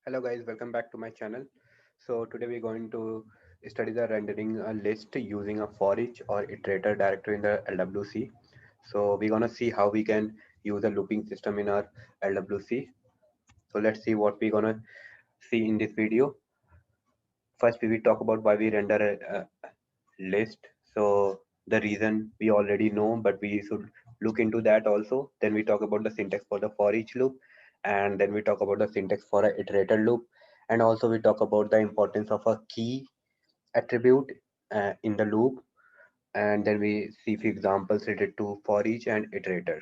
Hello guys, welcome back to my channel. So today we're going to study the rendering a list using a for each or iterator directory in the LWC. So we're gonna see how we can use a looping system in our LWC. So let's see what we're gonna see in this video. First we will talk about why we render a list. So the reason we already know, but we should look into that also. Then we talk about the syntax for the for each loop, and then we talk about the syntax for a iterator loop, and also we talk about the importance of a key attribute in the loop, and then we see few examples related to for each and iterator.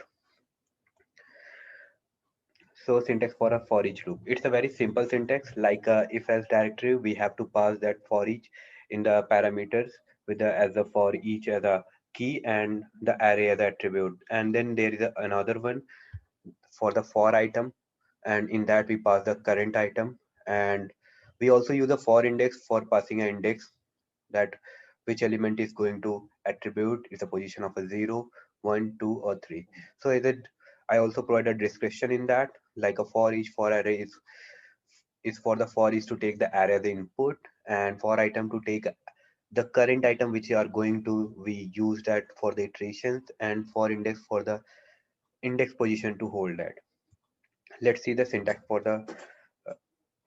So syntax for a for each loop. It's a very simple syntax like if else directory. We have to pass that for each in the parameters with the as a for each as a key and the array as attribute. And then there is another one for the for item, and in that we pass the current item. And we also use a for index for passing an index that which element is going to attribute is a position of a 0, 1, 2, or 3. So is it I also provide a description in that like a for each for array is for the for each to take the array as the input, and for item to take the current item which you are going to we use that for the iterations, and for index for the index position to hold that. Let's see the syntax for the uh,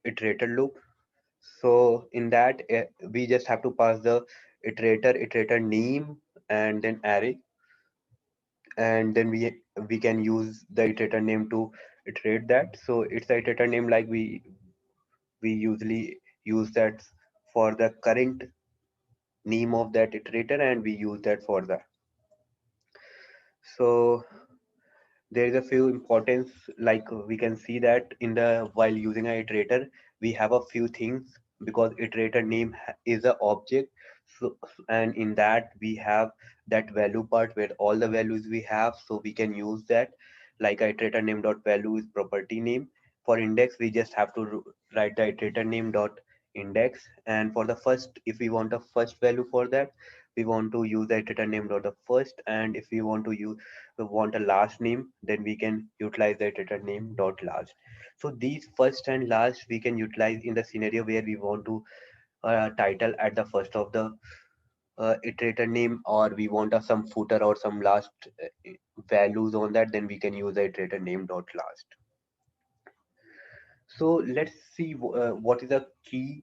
iterator loop. So in that we just have to pass the iterator name and then array, and then we can use the iterator name to iterate that. So it's the iterator name like we usually use that for the current name of that iterator, and we use that for the. So there is a few importance like we can see that in the while using a iterator we have a few things because iterator name is a object. So and in that we have that value part where all the values we have, so we can use that like iterator name dot value is property name. For index we just have to write the iterator name dot index, and for the first if we want a first value for that we want to use the iterator name dot the first, and if we want to use we want a last name, then we can utilize the iterator name dot last. So these first and last we can utilize in the scenario where we want to title at the first of the iterator name, or we want some footer or some last values on that, then we can use the iterator name dot last. So let's see what is a key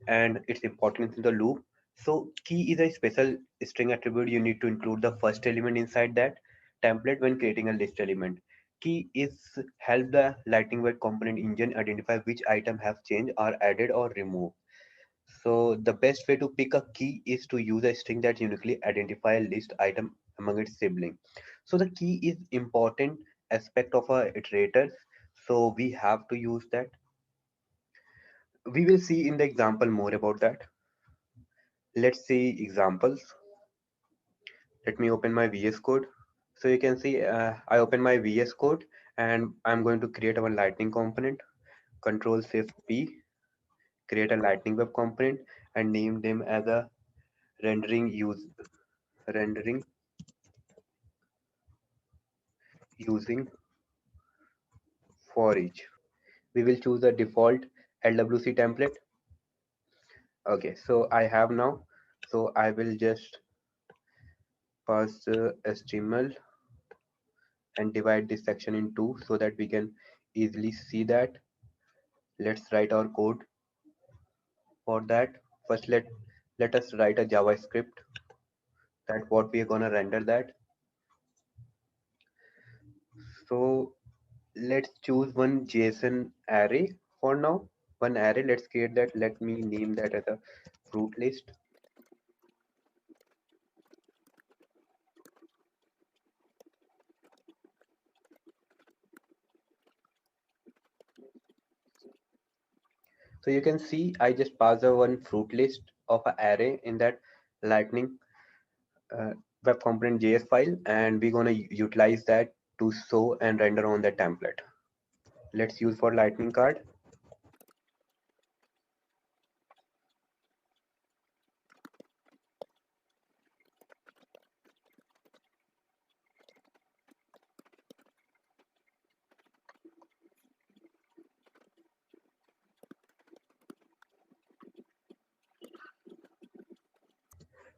and its importance in the loop. So key is a special string attribute. You need to include the first element inside that template when creating a list element. Key is help the Lightning Web component engine identify which item have changed or added or removed. So the best way to pick a key is to use a string that uniquely identify a list item among its siblings. So the key is important aspect of our iterators. So we have to use that. We will see in the example more about that. Let's see examples. Let me open my VS Code. So you can see I open my VS Code and I'm going to create our lightning component. Control Shift P, create a lightning web component and name them as a rendering use rendering using for each. We will choose the default LWC template. Okay, so I have now. So I will just pass HTML and divide this section in two so that we can easily see that. Let's write our code for that. First, let us write a JavaScript that what we are gonna render that. So let's choose one JSON array for now. One array. Let's create that. Let me name that as a fruit list. So you can see I just passed a one fruit list of an array in that Lightning uh, web component JS file, and we're gonna utilize that to show and render on the template. Let's use for Lightning card.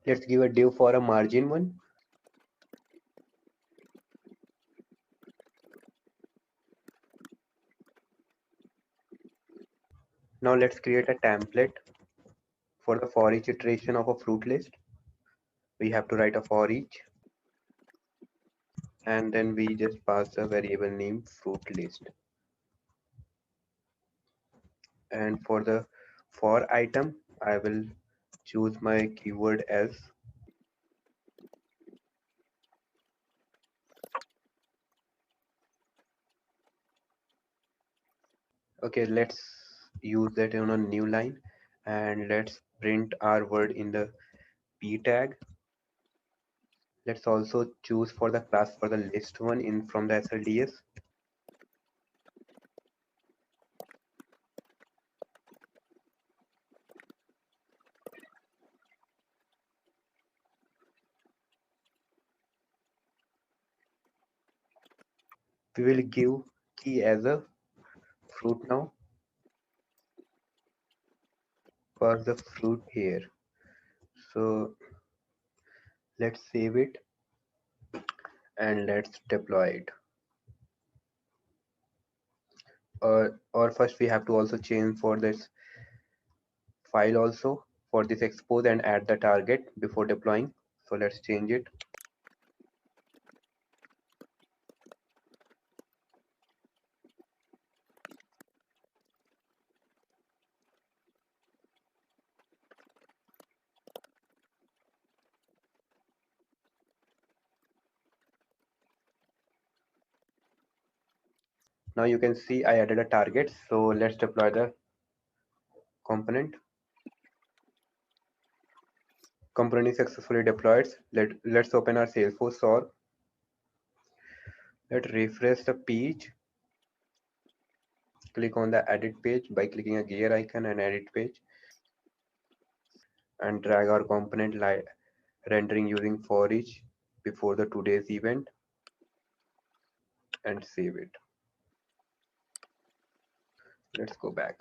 Let's give a div for a margin one. Now let's create a template for the for each iteration of a fruit list. We have to write a for each, and then we just pass a variable name fruit list. And for the for item, I will choose my keyword as, okay, let's use that on a new line, and let's print our word in the p tag. Let's also choose for the class for the list one in from the SLDS. We will give key as a fruit now for the fruit here. So let's save it and let's deploy it. Or first we have to also change for this file also for this expose and add the target before deploying. So let's change it. Now you can see I added a target. So let's deploy the component. Component is successfully deployed. Let's open our Salesforce or let's refresh the page. Click on the edit page by clicking a gear icon and edit page, and drag our component rendering using for each before the today's event and save it. Let's go back.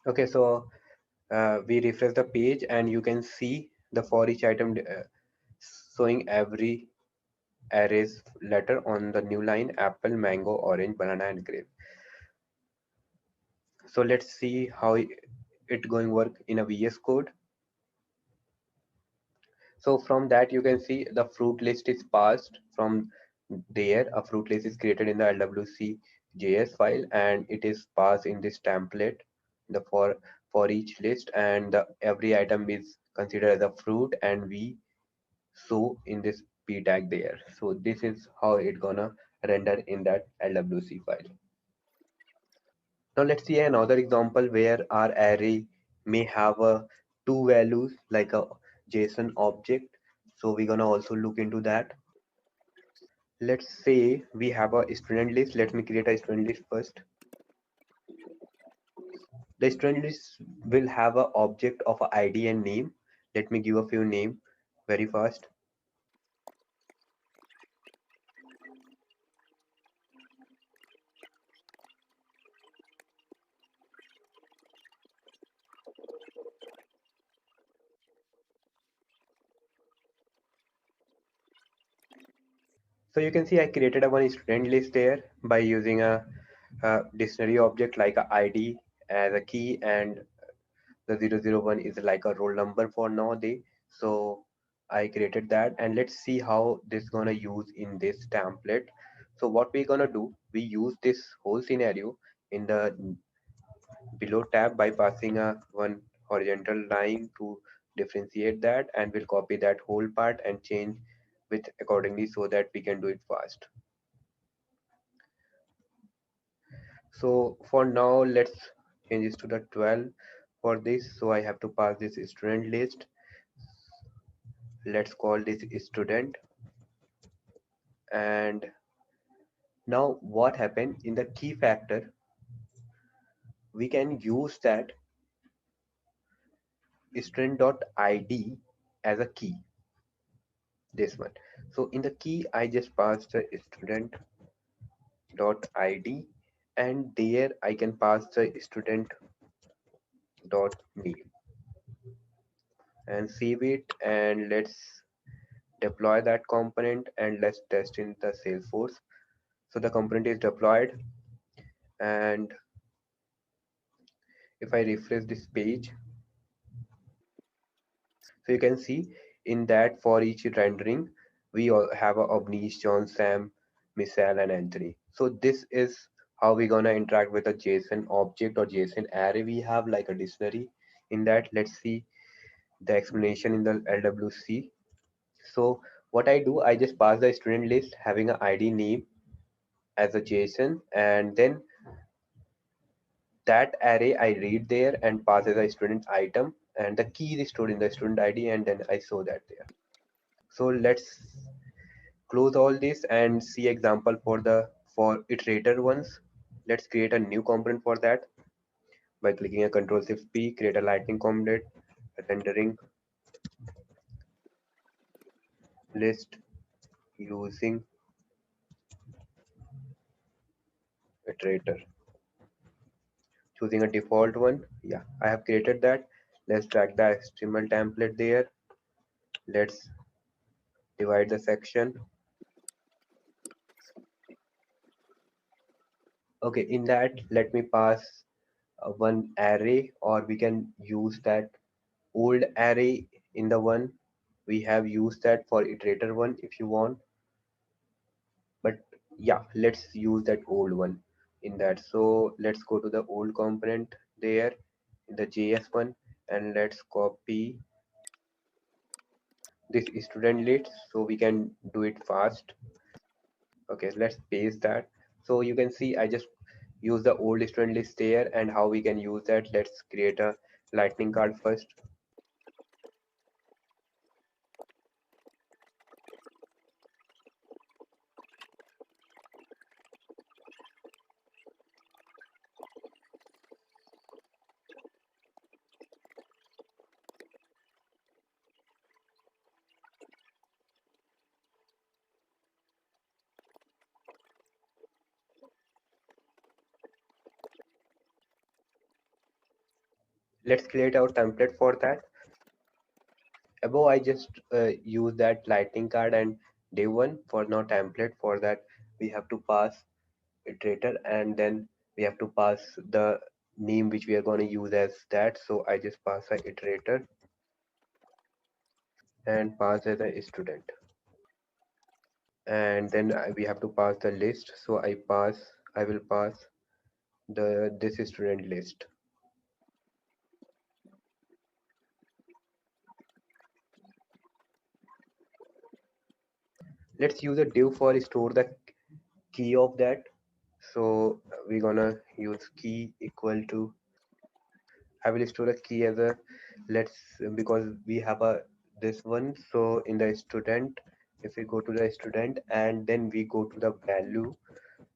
Okay, so we refresh the page and you can see the for each item showing every arrays letter on the new line: apple, mango, orange, banana, and grape. So let's see how it going work in a VS Code. So from that you can see the fruit list is passed from there. A fruit list is created in the LWC JS file and it is passed in this template, the for each list, and the every item is considered as a fruit and we show in this p tag there. So this is how it gonna render in that LWC file. Now let's see another example where our array may have a two values like a JSON object. So we're gonna also look into that. Let's say we have a student list. Let me create a student list first. The student list will have a object of a ID and name. Let me give a few name very fast. So you can see I created a one student list there by using a dictionary object like a ID as a key, and the 001 is like a roll number for nowadays. So I created that, and let's see how this gonna use in this template. So what we're gonna do, we use this whole scenario in the below tab by passing a one horizontal line to differentiate that, and we'll copy that whole part and change with accordingly so that we can do it fast. So for now, let's change this to the 12 for this. So I have to pass this student list. Let's call this student. And now what happened in the key factor? we can use that student.id as a key, this one. So in the key I just pass the student.id, and there I can pass the student.name and save it, and let's deploy that component and let's test in the Salesforce. So the component is deployed, and if I refresh this page, so you can see in that for each rendering, we all have a Obnish, John, Sam, Michelle, and Anthony. So this is how we're gonna interact with a JSON object or JSON array. We have like a dictionary in that. Let's see the explanation in the LWC. So what I do, I just pass the student list having an ID name as a JSON, and then that array I read there and pass as a student item, and the key is stored in the student ID, and then I show that there. So let's close all this and see example for iterator ones. Let's create a new component for that by clicking a Control Shift P, create a lightning component, rendering list using iterator, choosing a default one. Yeah, I have created that. Let's drag the HTML template there. Let's divide the section. Okay, in that, let me pass one array, or we can use that old array in the one we have used that for iterator one if you want, but yeah, let's use that old one in that. So let's go to the old component there in the JS one, and let's copy this student list so we can do it fast. Okay, let's paste that. So you can see I just use the old student list there, and how we can use that. Let's create a lightning card first. Let's create our template for that. Above I just use that lightning card and div one for now template. For that we have to pass iterator, and then we have to pass the name which we are going to use as that. So I just pass a iterator and pass as a student, and then we have to pass the list. So I will pass the this student list. Let's use a div for store the key of that. So we're gonna use key equal to, I will store a key as a, let's, because we have a this one. So in the student, if we go to the student and then we go to the value,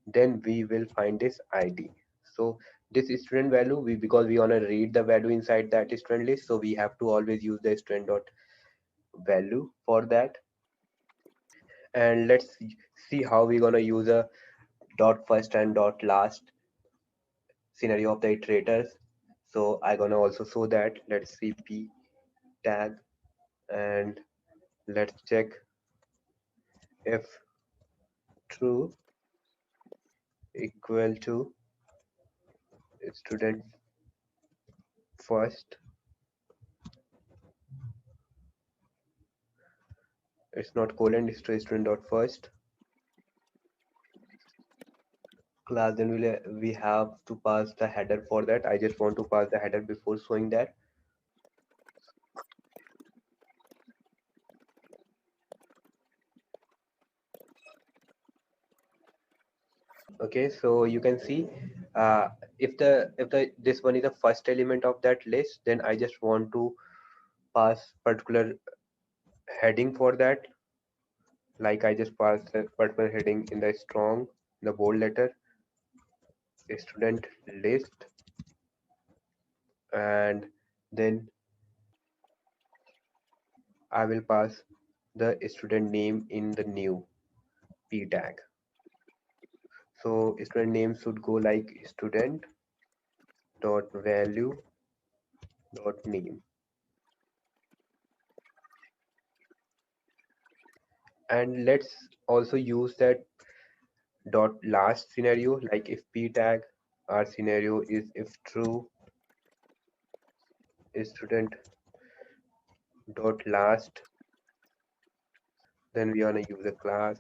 then we will find this ID. So this student value, we, because we want to read the value inside that student list, so we have to always use the student dot value for that. And let's see how we're gonna use a dot first and dot last scenario of the iterators. So I'm gonna also show that. Let's see p tag, and let's check if true equal to student first. It's not colon, it's student dot first class. Then we have to pass the header for that. I just want to pass the header before showing that. Okay, so you can see if the this one is the first element of that list, then I just want to pass particular heading for that. Like I just pass the particular heading in the strong, the bold letter, student list, and then I will pass the student name in the new p tag. So student name should go like student dot value dot name. And let's also use that dot last scenario, like if p tag, our scenario is if true, student dot last, then we want to use a class.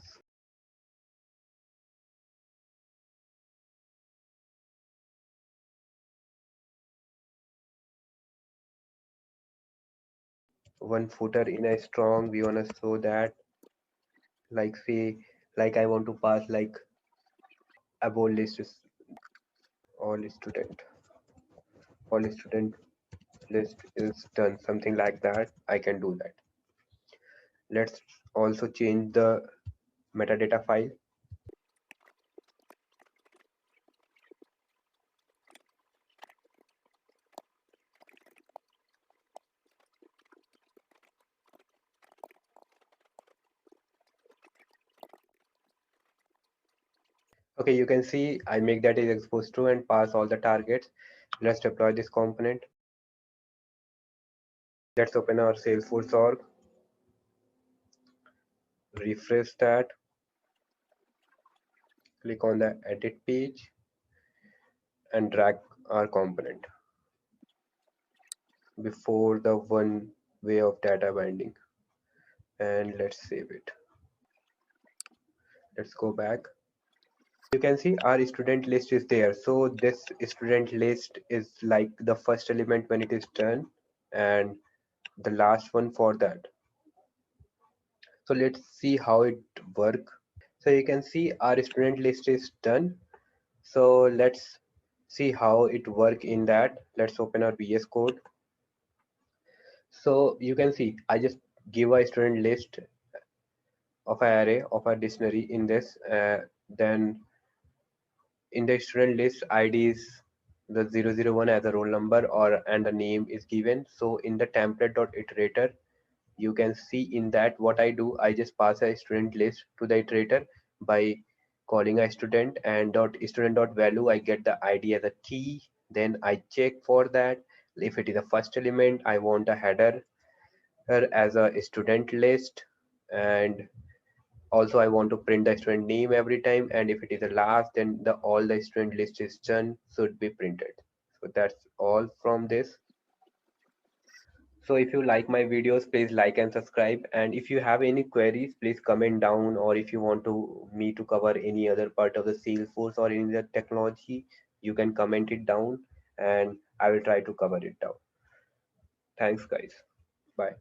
One footer in a strong, we want to show that, like say, like I want to pass like above list is all student, all student list is done, something like that. I can do that. Let's also change the metadata file. Okay, you can see I make that is exposed to and pass all the targets. Let's deploy this component. Let's open our Salesforce org, refresh that, click on the edit page and drag our component before the one way of data binding, and let's save it. Let's go back. You can see our student list is there. So this student list is like the first element when it is done and the last one for that. So let's see how it work. So you can see our student list is done. So let's see how it work in that. Let's open our VS Code. So you can see I just give a student list of an array of a dictionary in this. Then in the student list id is the 001 as a roll number or and the name is given. So in the template.iterator, you can see in that what I do, I just pass a student list to the iterator by calling a student and dot student dot value. I get the id as a key. Then I check for that. If it is a first element, I want a header as a student list, and also I want to print the student name every time, and if it is the last, then the all the student list is done should be printed. So that's all from this. So if you like my videos, please like and subscribe, and if you have any queries, please comment down, or if you want to me to cover any other part of the Salesforce or any other technology, you can comment it down and I will try to cover it down. Thanks guys. Bye.